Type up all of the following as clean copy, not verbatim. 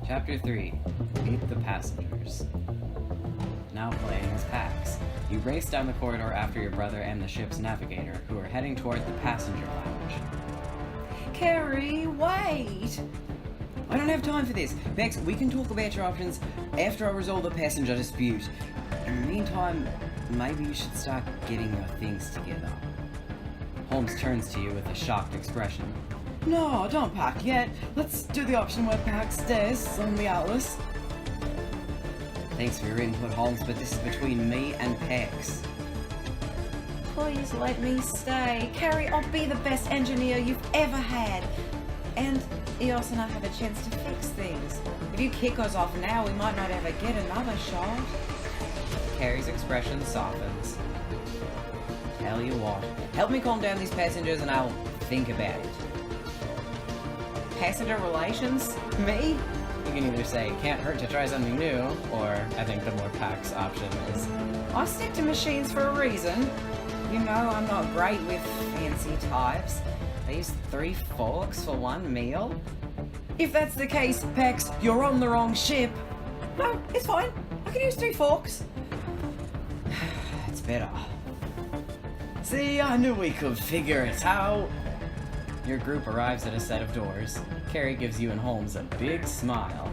Chapter 3. Meet the Passengers. Now playing as Pax. You race down the corridor after your brother and the ship's navigator, who are heading toward the passenger lounge. Carrie, wait! I don't have time for this. Bex, we can talk about your options after I resolve the passenger dispute. In the meantime, maybe you should start getting your things together. Holmes turns to you with a shocked expression. No, don't pack yet. Let's do the option where Pax stays on the Atlas. Thanks for your input, Holmes, but this is between me and Pax. Please let me stay. Carrie, I'll be the best engineer you've ever had. And Eos and I have a chance to fix things. If you kick us off now, we might not ever get another shot. Carrie's expression softens. Tell you what, help me calm down these passengers and I'll think about it. Passenger relations? Me? You can either say, can't hurt to try something new, or I think the more Pax option is, I stick to machines for a reason. You know I'm not great with fancy types. I use 3 forks for 1 meal? If that's the case, Pax, you're on the wrong ship. No, it's fine. I can use 3 forks. It's better. See, I knew we could figure it out. Your group arrives at a set of doors. Carrie gives you and Holmes a big smile.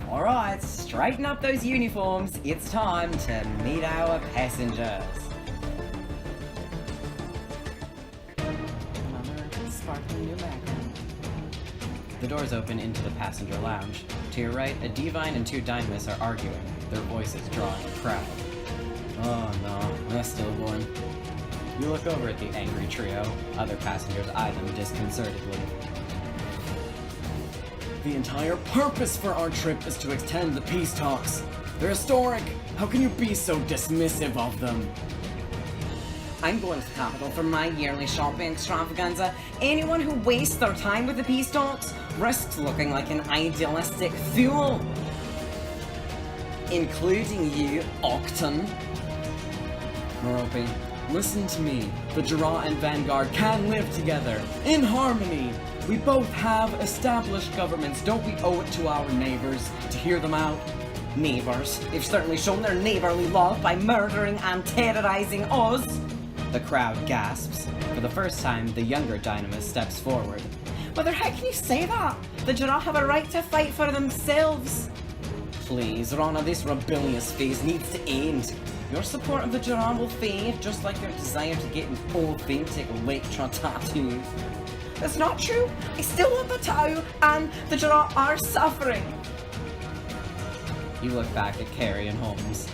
Alright, straighten up those uniforms. It's time to meet our passengers. Another sparkling new background. The doors open into the passenger lounge. To your right, a divine and 2 dynamis are arguing, their voices drawing a crowd. Oh no, that's still going. You look over at the angry trio. Other passengers eye them disconcertedly. The entire purpose for our trip is to extend the peace talks. They're historic. How can you be so dismissive of them? I'm going to the capital for my yearly shopping extravaganza. Anyone who wastes their time with the peace talks risks looking like an idealistic fool. Including you, Octon. Merope, listen to me. The Jura and Vanguard can live together, in harmony. We both have established governments. Don't we owe it to our neighbors to hear them out? Neighbours? They've certainly shown their neighbourly love by murdering and terrorising us. The crowd gasps. For the first time, the younger dynamis steps forward. Mother, how can you say that? The Jura have a right to fight for themselves. Please, Rana, this rebellious phase needs to end. Your support of the Jura will fade, just like your desire to get an authentic Electra tattoo. That's not true. I still want the tattoo, and the Jura are suffering. You look back at Carrie and Holmes.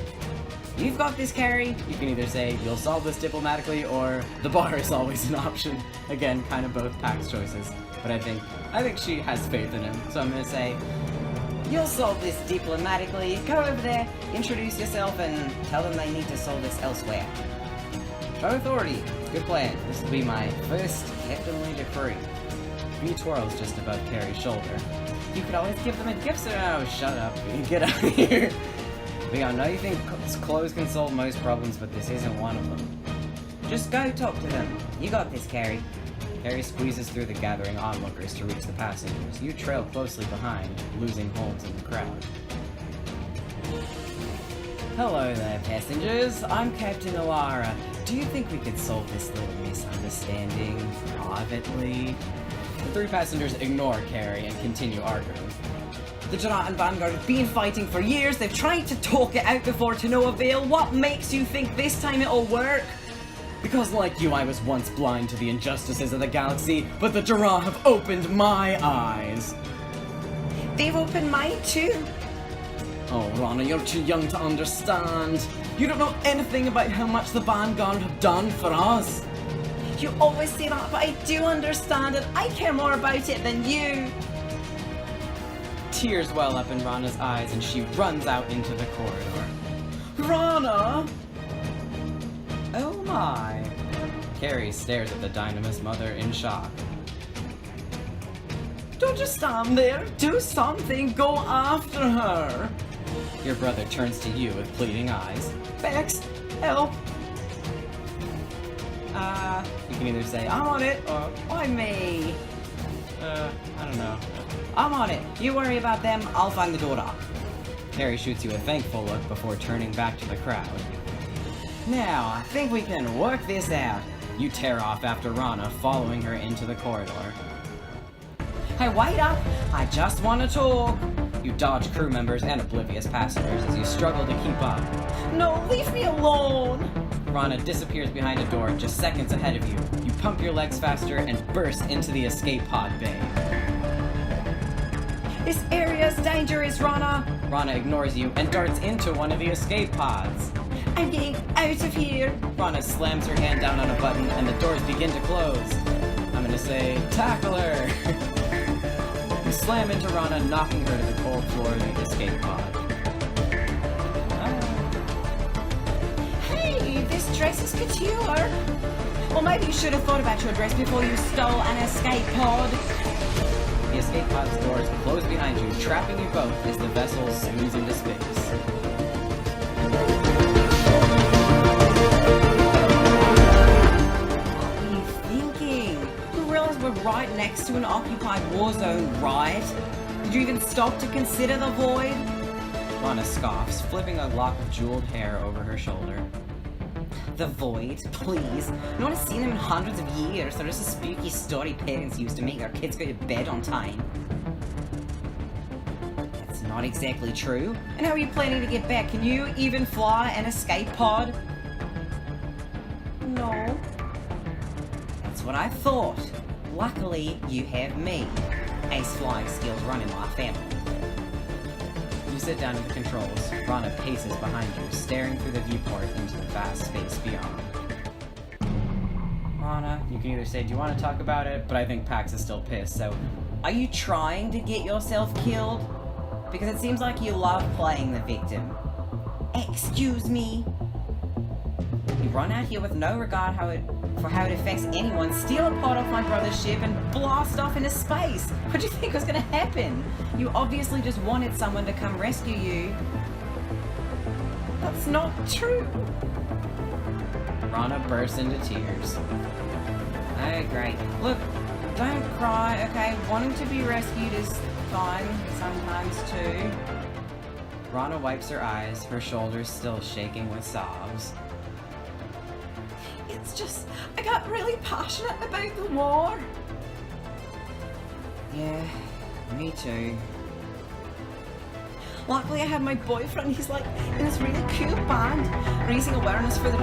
You've got this, Carrie. You can either say, you'll solve this diplomatically, or the bar is always an option. Again, kind of both Pax choices. But I think she has faith in him, so I'm gonna say, you'll solve this diplomatically. Go over there, introduce yourself, and tell them they need to solve this elsewhere. Show authority. Good plan. This will be my first captainly decree. He twirls just above Carrie's shoulder. You could always give them a gift. Oh, shut up. Get out of here. Leon, I know you think clothes can solve most problems, but this isn't one of them. Just go talk to them. You got this, Carrie. Carrie squeezes through the gathering onlookers to reach the passengers. You trail closely behind, losing Holmes in the crowd. Hello there, passengers. I'm Captain Alara. Do you think we could solve this little misunderstanding privately? The 3 passengers ignore Carrie and continue arguing. The Jura and Vanguard have been fighting for years. They've tried to talk it out before to no avail. What makes you think this time it'll work? Because like you, I was once blind to the injustices of the galaxy, but the Jura have opened my eyes. They've opened mine too. Oh, Rana, you're too young to understand. You don't know anything about how much the Vanguard have done for us. You always say that, but I do understand it. I care more about it than you. Tears well up in Rana's eyes and she runs out into the corridor. Rana! Oh my. Carrie stares at the dynamis mother in shock. Don't just stand there. Do something. Go after her. Your brother turns to you with pleading eyes. Bex, help. You can either say, I'm on it, or Why me? I don't know. I'm on it. You worry about them, I'll find the daughter. Carrie shoots you a thankful look before turning back to the crowd. Now, I think we can work this out. You tear off after Rana, following her into the corridor. Hey, wait up! I just want to talk! You dodge crew members and oblivious passengers as you struggle to keep up. No, leave me alone! Rana disappears behind a door just seconds ahead of you. You pump your legs faster and burst into the escape pod bay. This area's dangerous, Rana! Rana ignores you and darts into one of the escape pods. I'm getting out of here! Rana slams her hand down on a button and the doors begin to close. I'm gonna say, tackle her! You slam into Rana, knocking her to the cold floor of the escape pod. Hey, this dress is couture! Well, maybe you should have thought about your dress before you stole an escape pod. The escape pod's doors close behind you, trapping you both as the vessel zooms into space. What were you thinking? You realize we're right next to an occupied war zone, right? Did you even stop to consider the void? Rana scoffs, flipping a lock of jeweled hair over her shoulder. The void, please. No one has seen them in hundreds of years. They're just a spooky story parents used to make their kids go to bed on time. That's not exactly true. And how are you planning to get back? Can you even fly an escape pod? No. That's what I thought. Luckily, you have me. Ace flying skills run in my family. You sit down at the controls. Rana paces behind you, staring through the viewport into the vast space beyond. Rana, you can either say, do you want to talk about it? But I think Pax is still pissed, so... Are you trying to get yourself killed? Because it seems like you love playing the victim. Excuse me? You run out here with no regard for how it affects anyone, steal a pod off my brother's ship, and blast off into space. What do you think was gonna happen? You obviously just wanted someone to come rescue you. That's not true. Rana bursts into tears. Oh, great. Look, don't cry, okay? Wanting to be rescued is fine sometimes too. Rana wipes her eyes, her shoulders still shaking with sobs. It's just, I got really passionate about the war. Yeah, me too. Luckily I have my boyfriend, he's like in this really cool band, raising awareness for the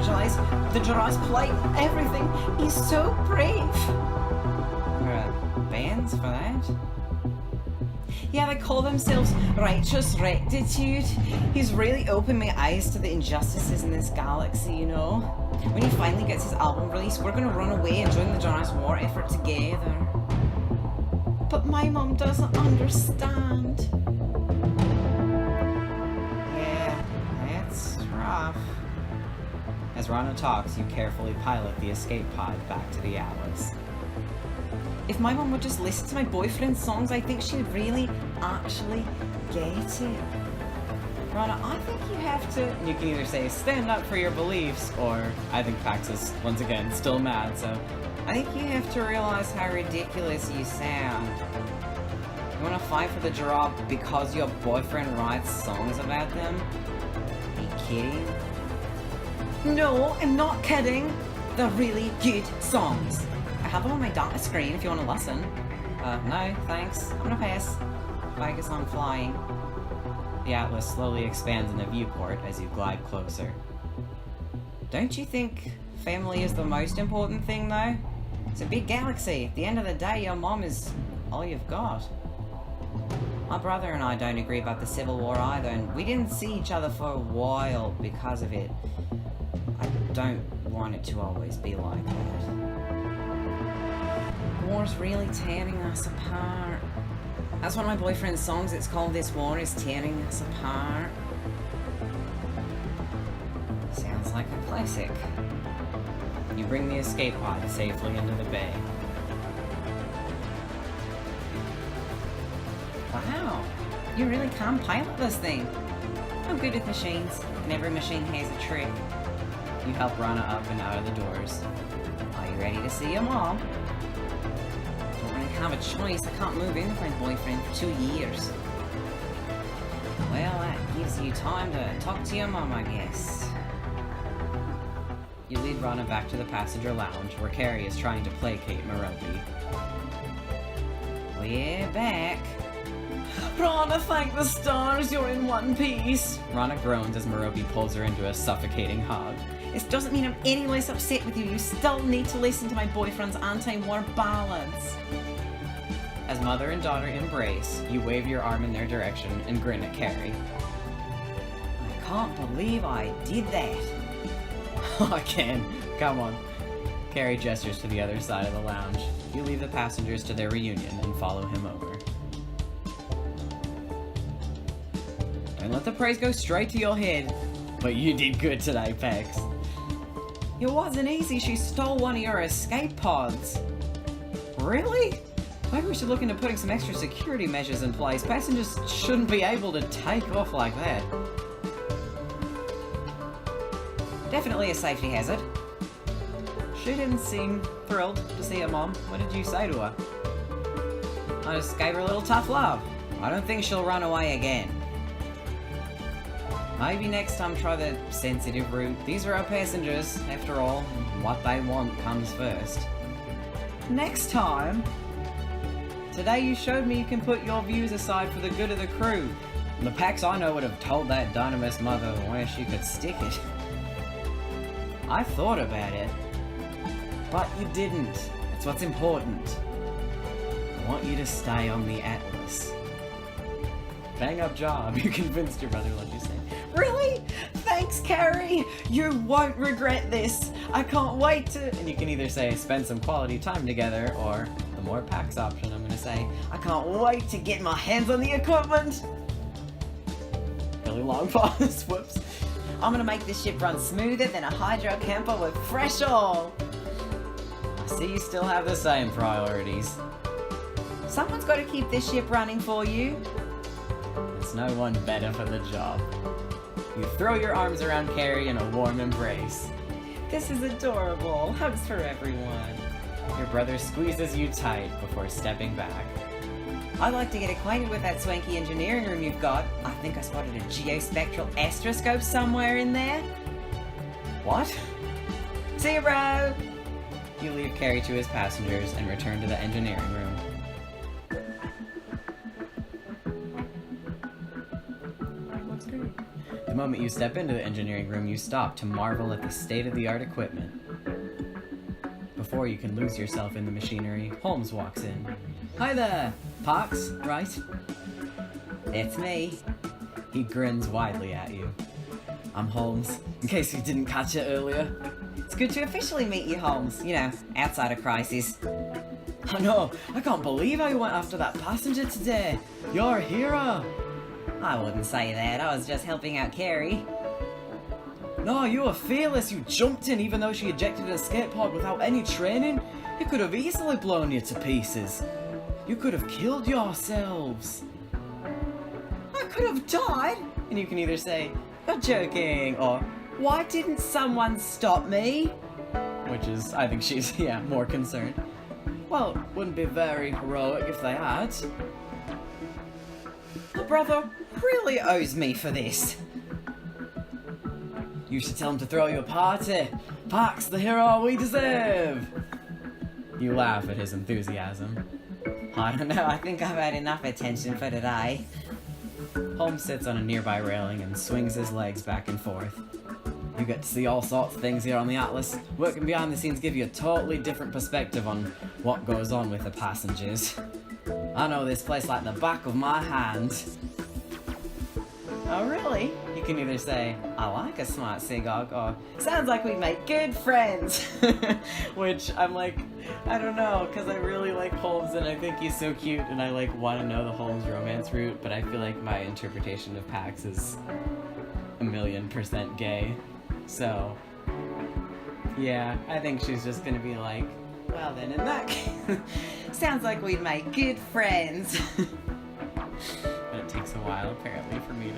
Jurassic plight, everything. He's so brave. There are bands for that? Yeah, they call themselves Righteous Rectitude. He's really opened my eyes to the injustices in this galaxy, you know? When he finally gets his album released, we're gonna run away and join the Jurassic War effort together. But my mom doesn't understand. Yeah, that's rough. As Rana talks, you carefully pilot the escape pod back to the Atlas. If my mom would just listen to my boyfriend's songs, I think she'd really actually get it. Rana, I think you have to... You can either say, stand up for your beliefs, or I think Pax is, once again, still mad, so... I think you have to realize how ridiculous you sound. You want to fight for the giraffe because your boyfriend writes songs about them? Are you kidding? No, I'm not kidding. They're really good songs. I have them on my data screen if you want to listen. No, thanks. I'm gonna pass. Focus on flying. The Atlas slowly expands in the viewport as you glide closer. Don't you think family is the most important thing, though? It's a big galaxy. At the end of the day, your mom is all you've got. My brother and I don't agree about the Civil War either, and we didn't see each other for a while because of it. I don't want it to always be like that. War's really tearing us apart. That's one of my boyfriend's songs. It's called This War Is Tearing Us Apart. Sounds like a classic. You bring the escape pod safely into the bay. Wow, you really can pilot this thing. I'm good with machines, and every machine has a trick. You help Rana up and out of the doors. Are you ready to see your mom? Don't want to have a choice. I can't move in with my boyfriend for 2 years. Well, that gives you time to talk to your mom, I guess. You lead Rana back to the passenger lounge, where Carrie is trying to placate Merope. We're back. Rana, thank the stars, you're in one piece! Rana groans as Merope pulls her into a suffocating hug. This doesn't mean I'm any less upset with you. You still need to listen to my boyfriend's anti-war ballads. As mother and daughter embrace, you wave your arm in their direction and grin at Carrie. I can't believe I did that. I can. Come on. Carrie gestures to the other side of the lounge. You leave the passengers to their reunion and follow him over. Don't let the praise go straight to your head. But you did good today, Pex. It wasn't easy. She stole one of your escape pods. Really? Maybe we should look into putting some extra security measures in place. Passengers shouldn't be able to take off like that. Definitely a safety hazard. She didn't seem thrilled to see her mom. What did you say to her? I just gave her a little tough love. I don't think she'll run away again. Maybe next time try the sensitive route. These are our passengers, after all. What they want comes first. Next time? Today you showed me you can put your views aside for the good of the crew. The Pax I know would have told that Dynamis mother where she could stick it. I thought about it, but you didn't. That's what's important. I want you to stay on the Atlas. Bang up job. You convinced your brother, like you said. Really? Thanks, Carrie. You won't regret this. I can't wait to... And you can either say spend some quality time together, or the more Pax option, I'm gonna say I can't wait to get my hands on the equipment. Really long pause. Whoops. I'm gonna make this ship run smoother than a hydro camper with fresh oil. I see you still have the same priorities. Someone's got to keep this ship running for you. There's no one better for the job. You throw your arms around Carrie in a warm embrace. This is adorable. Hugs for everyone. Your brother squeezes you tight before stepping back. I'd like to get acquainted with that swanky engineering room you've got. I think I spotted a geospectral astroscope somewhere in there. What? See you, bro! You leave Carrie to his passengers and return to the engineering room. The moment you step into the engineering room, you stop to marvel at the state-of-the-art equipment. Before you can lose yourself in the machinery, Holmes walks in. Hi there! Parks, right? It's me. He grins widely at you. I'm Holmes, in case you didn't catch it earlier. It's good to officially meet you, Holmes. You know, outside a crisis. I know, I can't believe how you went after that passenger today. You're a hero. I wouldn't say that. I was just helping out Carrie. No, you were fearless. You jumped in even though she ejected an escape pod without any training. You could have easily blown you to pieces. You could have killed yourselves. I could have died. And you can either say, you're joking, or why didn't someone stop me? Which is, I think she's, more concerned. Well, wouldn't be very heroic if they had. My brother really owes me for this. You should tell him to throw you a party. Pax, the hero we deserve. You laugh at his enthusiasm. I don't know, I think I've had enough attention for today. Holmes sits on a nearby railing and swings his legs back and forth. You get to see all sorts of things here on the Atlas. Working behind the scenes give you a totally different perspective on what goes on with the passengers. I know this place like the back of my hand. Oh, really? You can either say, I like a smart Sigog, or sounds like we make good friends. Which I'm like, I don't know, because I really like Holmes and I think he's so cute and I like want to know the Holmes romance route, but I feel like my interpretation of Pax is 1,000,000% gay. So, yeah, I think she's just gonna be like, well then in that case, sounds like we'd make good friends. But it takes a while apparently for me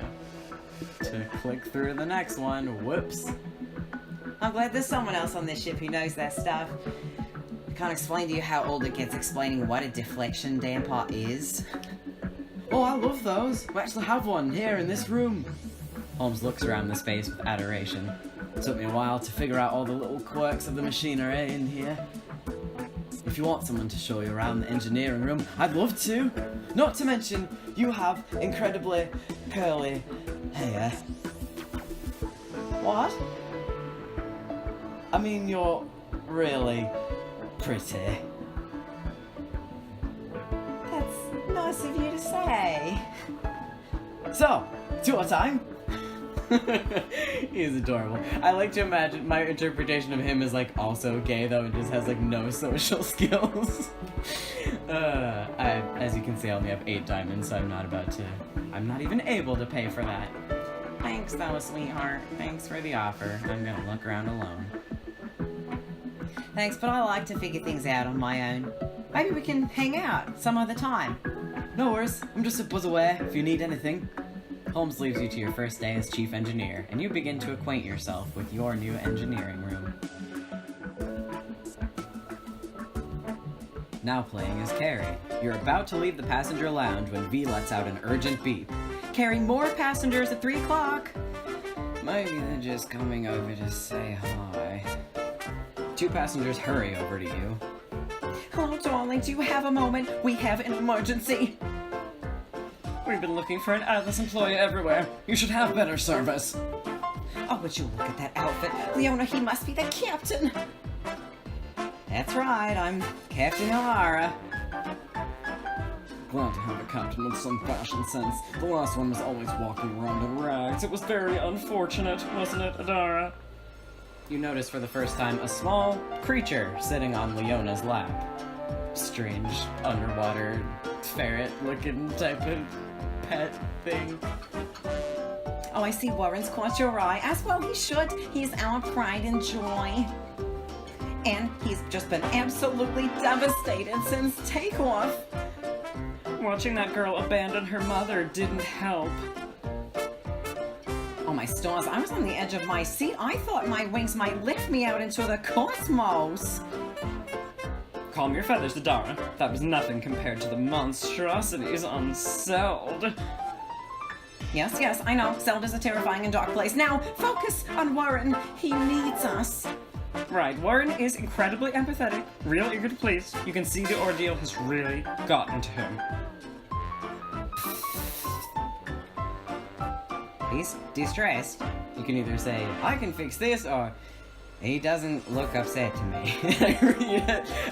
to click through the next one. Whoops. I'm glad there's someone else on this ship who knows that stuff. Can't explain to you how old it gets explaining what a deflection damper is. Oh, I love those. We actually have one here in this room. Holmes looks around the space with adoration. It took me a while to figure out all the little quirks of the machinery in here. If you want someone to show you around the engineering room, I'd love to. Not to mention, you have incredibly curly hair. What? I mean, you're really pretty. That's nice of you to say. So, tour time. He's adorable. I like to imagine my interpretation of him is like also gay though, and just has like no social skills. As you can see, I only have 8 diamonds, so I'm not even able to pay for that. Thanks though, sweetheart. Thanks for the offer. I'm gonna look around alone. Thanks, but I like to figure things out on my own. Maybe we can hang out some other time. No worries, I'm just a buzz away if you need anything. Holmes leaves you to your first day as chief engineer, and you begin to acquaint yourself with your new engineering room. Now playing as Carrie. You're about to leave the passenger lounge when V lets out an urgent beep. Carrying more passengers at 3 o'clock. Maybe they're just coming over to say hi. 2 passengers hurry over to you. Hello, darling. Do you have a moment? We have an emergency. We've been looking for an Atlas employee everywhere. You should have better service. Oh, would you look at that outfit? Leona, he must be the captain. That's right, I'm Captain O'Hara. Glad to have a captain with some fashion sense. The last one was always walking around in rags. It was very unfortunate, wasn't it, Adara? You notice for the first time a small creature sitting on Leona's lap. Strange, underwater, ferret-looking type of pet thing. Oh, I see Warren's caught your eye. As well he should. He's our pride and joy. And he's just been absolutely devastated since takeoff. Watching that girl abandon her mother didn't help. Oh my stars, I was on the edge of my seat. I thought my wings might lift me out into the cosmos. Calm your feathers, Adara. That was nothing compared to the monstrosities on Seld. Yes, I know. Seld is a terrifying and dark place. Now, focus on Warren. He needs us. Right, Warren is incredibly empathetic, real eager to please. You can see the ordeal has really gotten to him. He's distressed. You can either say, I can fix this, or he doesn't look upset to me.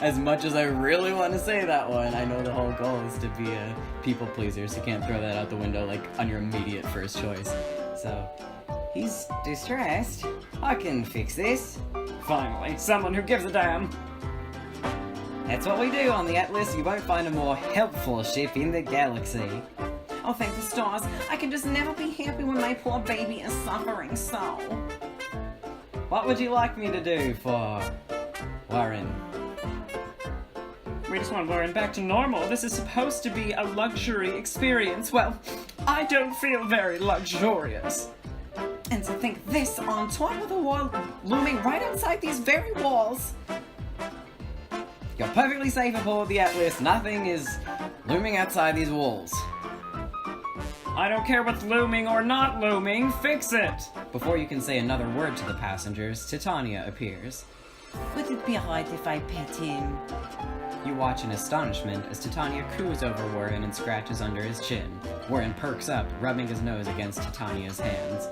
As much as I really want to say that one, I know the whole goal is to be a people pleaser, so you can't throw that out the window like on your immediate first choice. So, he's distressed. I can fix this. Finally, someone who gives a damn. That's what we do on the Atlas. You won't find a more helpful ship in the galaxy. Oh, thank the stars. I can just never be happy when my poor baby is suffering so. What would you like me to do for Warren? We just want Warren back to normal. This is supposed to be a luxury experience. Well, I don't feel very luxurious. And to think this on top of the wall, looming right outside these very walls. You're perfectly safe aboard the Atlas. Nothing is looming outside these walls. I don't care what's looming or not looming. Fix it! Before you can say another word to the passengers, Titania appears. Would it be right if I pet him? You watch in astonishment as Titania coos over Warren and scratches under his chin. Warren perks up, rubbing his nose against Titania's hands.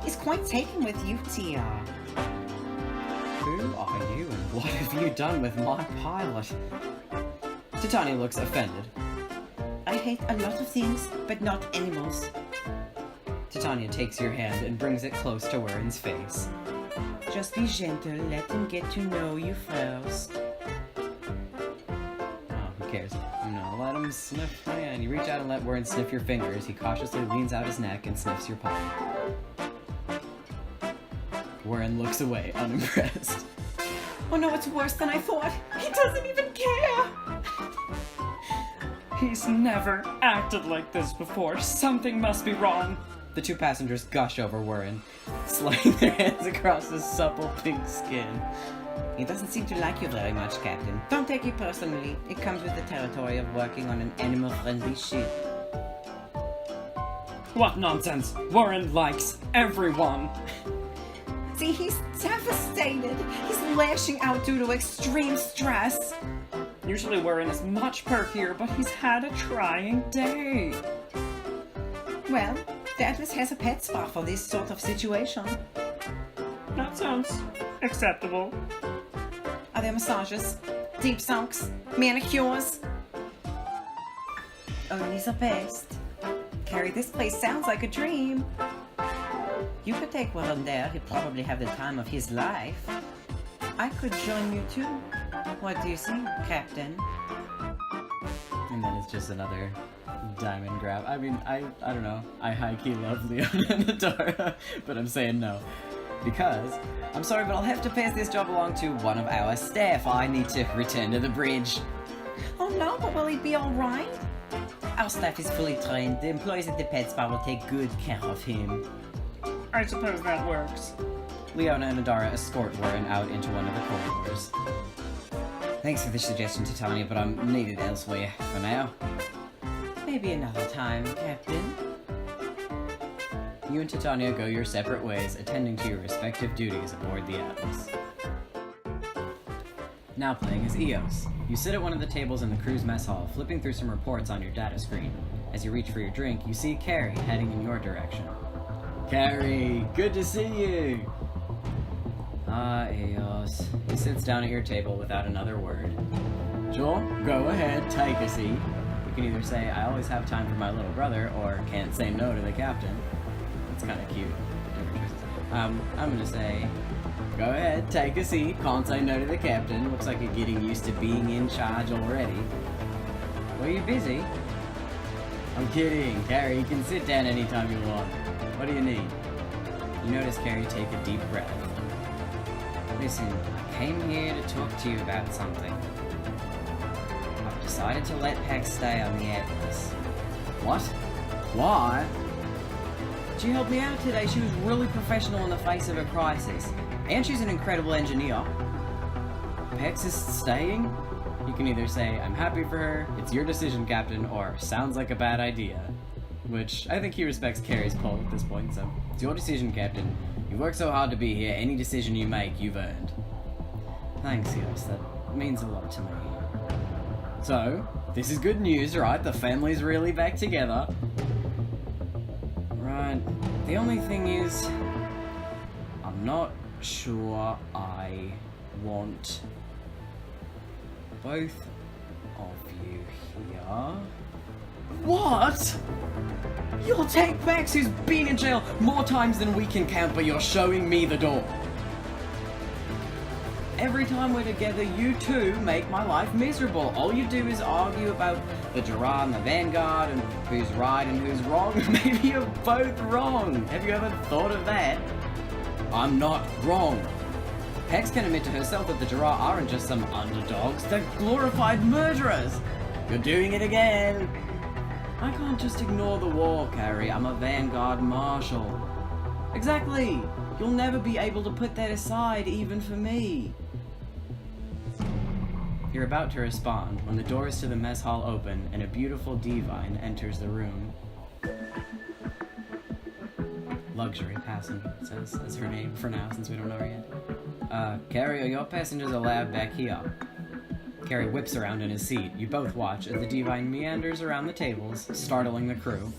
He's quite taken with you, Tia. Who are you and what have you done with my pilot? Titania looks offended. I hate a lot of things, but not animals. Titania takes your hand and brings it close to Warren's face. Just be gentle, let him get to know you first. Oh, who cares? No, let him sniff my hand. You reach out and let Warren sniff your fingers. He cautiously leans out his neck and sniffs your palm. Warren looks away, unimpressed. Oh no, it's worse than I thought. He doesn't even care. He's never acted like this before. Something must be wrong. The 2 passengers gush over Warren. sliding their hands across his supple pink skin. He doesn't seem to like you very much, Captain. Don't take it personally. It comes with the territory of working on an animal-friendly ship. What nonsense! Warren likes everyone! See, he's devastated. He's lashing out due to extreme stress. Usually Warren is much perkier, but he's had a trying day. Well, the Atlas has a pet spa for this sort of situation. That sounds acceptable. Are there massages, deep sunks, manicures? Only the best. Carrie, this place sounds like a dream. You could take Warren there. He'd probably have the time of his life. I could join you too. What do you think, Captain? And then it's just another diamond grab. I mean, I don't know. I high-key love Leona and Adara, but I'm saying no. Because, I'm sorry, but I'll have to pass this job along to one of our staff. I need to return to the bridge. Oh no, but will he be alright? Our staff is fully trained. The employees at the pet spa will take good care of him. I suppose that works. Leona and Adara escort Warren out into one of the corridors. Thanks for the suggestion, Titania, but I'm needed elsewhere for now. Maybe another time, Captain. You and Titania go your separate ways, attending to your respective duties aboard the Atlas. Now playing as Eos. You sit at one of the tables in the crew's mess hall, flipping through some reports on your data screen. As you reach for your drink, you see Carrie heading in your direction. Carrie, good to see you! Ah, Eos. He sits down at your table without another word. Sure, go ahead, take a seat. You can either say, I always have time for my little brother, or can't say no to the captain. It's kind of cute. Different choices. I'm gonna say, go ahead, take a seat, can't say no to the captain. Looks like you're getting used to being in charge already. Were you busy? I'm kidding, Carrie, you can sit down anytime you want. What do you need? You notice Carrie take a deep breath. Listen, I came here to talk to you about something. I've decided to let Pax stay on the Atlas. What? Why? She helped me out today. She was really professional in the face of a crisis. And she's an incredible engineer. Pex is staying? You can either say, I'm happy for her, it's your decision, Captain, or sounds like a bad idea. Which, I think he respects Carrie's pull at this point, so it's your decision, Captain. You've worked so hard to be here, any decision you make, you've earned. Thanks, Eos. That means a lot to me. So, this is good news, right? The family's really back together. Right. The only thing is, I'm not sure I want both of you here. What? You'll take Max, who's been in jail more times than we can count, but you're showing me the door. Every time we're together, you two make my life miserable. All you do is argue about the Gerard and the Vanguard and who's right and who's wrong. Maybe you're both wrong. Have you ever thought of that? I'm not wrong. Hex can admit to herself that the Gerard aren't just some underdogs, they're glorified murderers. You're doing it again. I can't just ignore the war, Carrie. I'm a Vanguard Marshal. Exactly. You'll never be able to put that aside, even for me. You're about to respond when the doors to the mess hall open and a beautiful divine enters the room. Luxury passenger, says that's her name for now, since we don't know her yet. Carrie, your passengers allowed back here. Carrie whips around in his seat. You both watch as the divine meanders around the tables, startling the crew.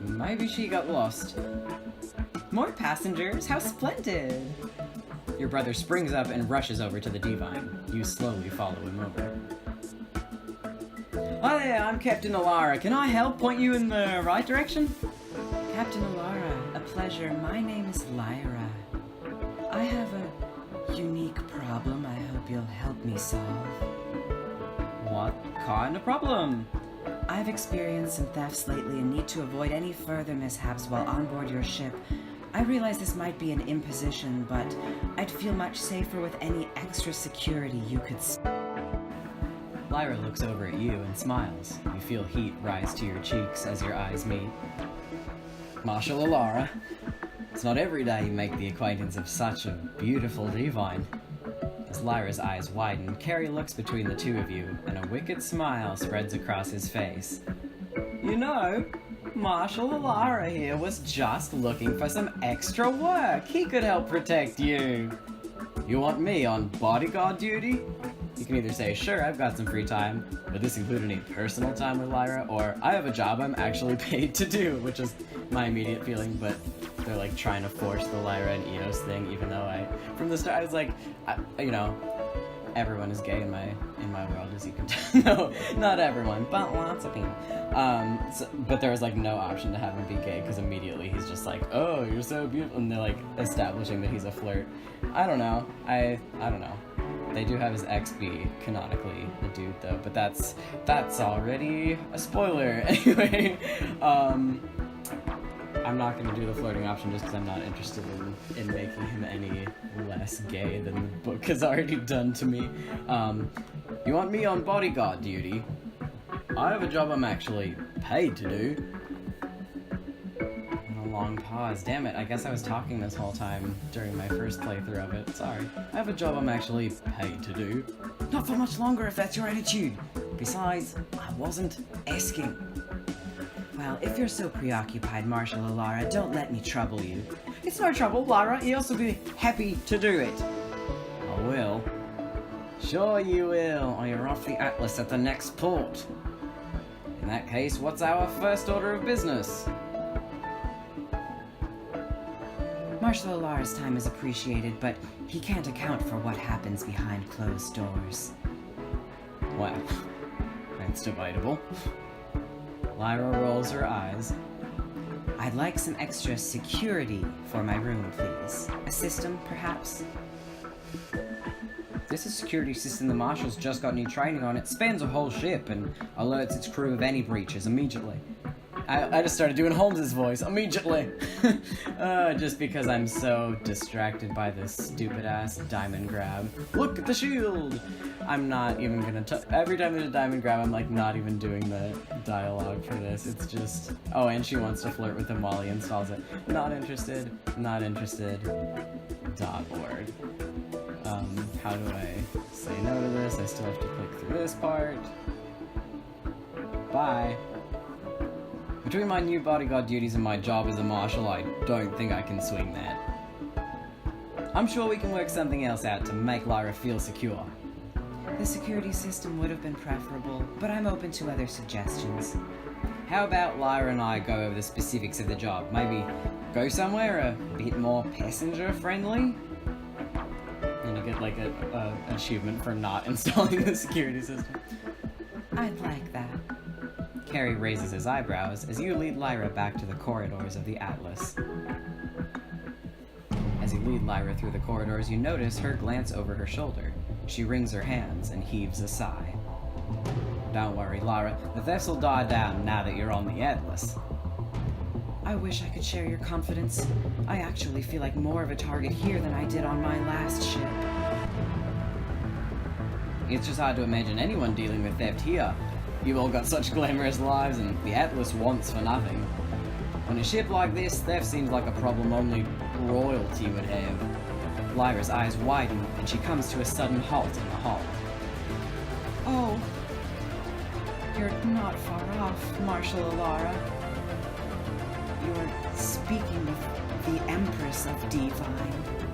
Maybe she got lost. More passengers? How splendid! Your brother springs up and rushes over to the divine. You slowly follow him over. Hi there, I'm Captain Alara. Can I help point you in the right direction? Captain Alara, a pleasure. My name is Lyra. I have a unique problem I hope you'll help me solve. What kind of problem? I've experienced some thefts lately and need to avoid any further mishaps while on board your ship. I realize this might be an imposition, but I'd feel much safer with any extra security you could Lyra looks over at you and smiles. You feel heat rise to your cheeks as your eyes meet. Marshal Alara. It's not every day you make the acquaintance of such a beautiful divine. As Lyra's eyes widen, Carrie looks between the two of you, and a wicked smile spreads across his face. You know, Marshal Lyra here was just looking for some extra work. He could help protect you. You want me on bodyguard duty? You can either say, sure, I've got some free time, would this include any personal time with Lyra, or I have a job I'm actually paid to do, which is my immediate feeling, but they're like trying to force the Lyra and Eos thing, even though from the start I was like, you know, everyone is gay in my world, as you can tell. No, not everyone, but lots of people. But there was like no option to have him be gay, because immediately he's just like, oh, you're so beautiful, and they're like establishing that he's a flirt. I don't know. I don't know. They do have his ex be canonically a dude though, but that's already a spoiler. Anyway, I'm not going to do the flirting option just because I'm not interested in making him any less gay than the book has already done to me. You want me on bodyguard duty? I have a job I'm actually paid to do. And a long pause. Damn it, I guess I was talking this whole time during my first playthrough of it. Sorry. I have a job I'm actually paid to do. Not for much longer if that's your attitude. Besides, I wasn't asking. Well, if you're so preoccupied, Marshal Lara, don't let me trouble you. It's no trouble, Lyra. You'll also be happy to do it. I will. Sure you will, or you're off the Atlas at the next port. In that case, what's our first order of business? Marshal Lara's time is appreciated, but he can't account for what happens behind closed doors. Well, that's debatable. Lyra rolls her eyes. I'd like some extra security for my room, please. A system, perhaps? This is a security system the Marshal's just got new training on. It spans a whole ship and alerts its crew of any breaches immediately. I just started doing Holmes's voice immediately. Just because I'm so distracted by this stupid-ass diamond grab. Look at the shield! I'm not even gonna every time there's a diamond grab, I'm like not even doing the dialogue for this. It's just, oh, and she wants to flirt with him while he installs it. Not interested, not interested. .org. How do I say no to this? I still have to click through this part. Bye. Between my new bodyguard duties and my job as a marshal, I don't think I can swing that. I'm sure we can work something else out to make Lyra feel secure. The security system would have been preferable, but I'm open to other suggestions. How about Lyra and I go over the specifics of the job? Maybe go somewhere a bit more passenger-friendly? And you get like a achievement for not installing the security system. I'd like that. Carrie raises his eyebrows as you lead Lyra back to the corridors of the Atlas. As you lead Lyra through the corridors, you notice her glance over her shoulder. She wrings her hands and heaves a sigh. Don't worry, Lyra. The thefts will die down now that you're on the Atlas. I wish I could share your confidence. I actually feel like more of a target here than I did on my last ship. It's just hard to imagine anyone dealing with theft here. You've all got such glamorous lives, and the Atlas wants for nothing. On a ship like this, theft seems like a problem only royalty would have. Lyra's eyes widen, and she comes to a sudden halt in the hall. Oh, you're not far off, Marshal Alara. You're speaking with the Empress of Divine.